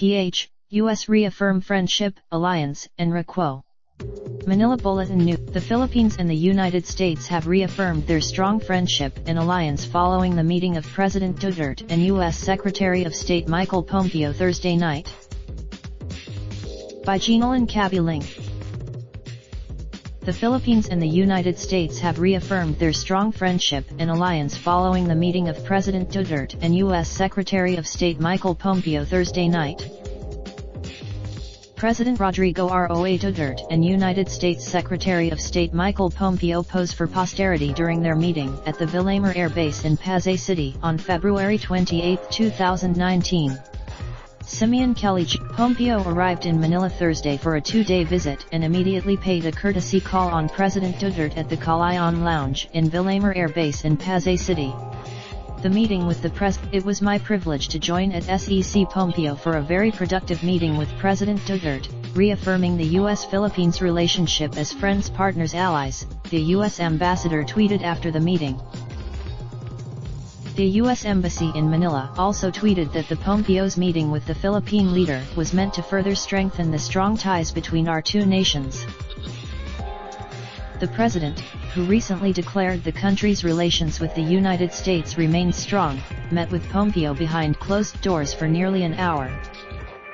PH, U.S. reaffirm friendship, alliance, and raquo. Manila Bulletin News. The Philippines and the United States have reaffirmed their strong friendship and alliance following the meeting of President Duterte and U.S. Secretary of State Michael Pompeo Thursday night. By Jeanalyn Cabiling. The Philippines and the United States have reaffirmed their strong friendship and alliance following the meeting of President Duterte and U.S. Secretary of State Michael Pompeo Thursday night. President Rodrigo Roa Duterte and United States Secretary of State Michael Pompeo posed for posterity during their meeting at the Villamar Air Base in Pasay City on February 28, 2019. Simeon Kelly. Pompeo arrived in Manila Thursday for a two-day visit and immediately paid a courtesy call on President Duterte at the Calayan Lounge in Villamar Air Base in Pasay City. The meeting with the President. It was my privilege to join at SEC Pompeo for a very productive meeting with President Duterte, reaffirming the U.S.-Philippines relationship as friends, partners, allies, the U.S. ambassador tweeted after the meeting. The U.S. Embassy in Manila also tweeted that the Pompeo's meeting with the Philippine leader was meant to further strengthen the strong ties between our two nations. The President, who recently declared the country's relations with the United States remain strong, met with Pompeo behind closed doors for nearly an hour.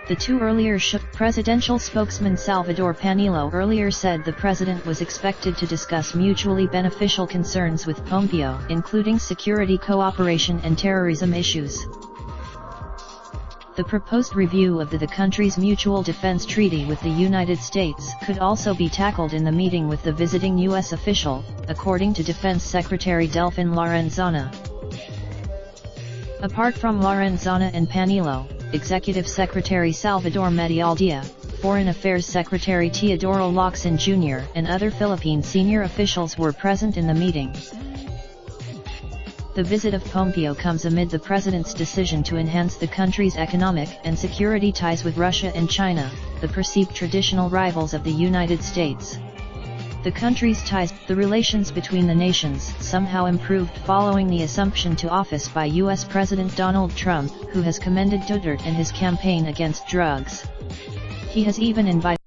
The two earlier shook. Presidential spokesman Salvador Panilo earlier said the President was expected to discuss mutually beneficial concerns with Pompeo, including security cooperation and terrorism issues. The proposed review of the country's mutual defense treaty with the United States could also be tackled in the meeting with the visiting U.S. official, according to Defense Secretary Delfin Lorenzana. Apart from Lorenzana and Panilo, Executive Secretary Salvador Medialdea, Foreign Affairs Secretary Teodoro Locsin Jr. and other Philippine senior officials were present in the meeting. The visit of Pompeo comes amid the President's decision to enhance the country's economic and security ties with Russia and China, the perceived traditional rivals of the United States. The country's ties. The relations between the nations somehow improved following the assumption to office by U.S. President Donald Trump, who has commended Duterte and his campaign against drugs. He has even invited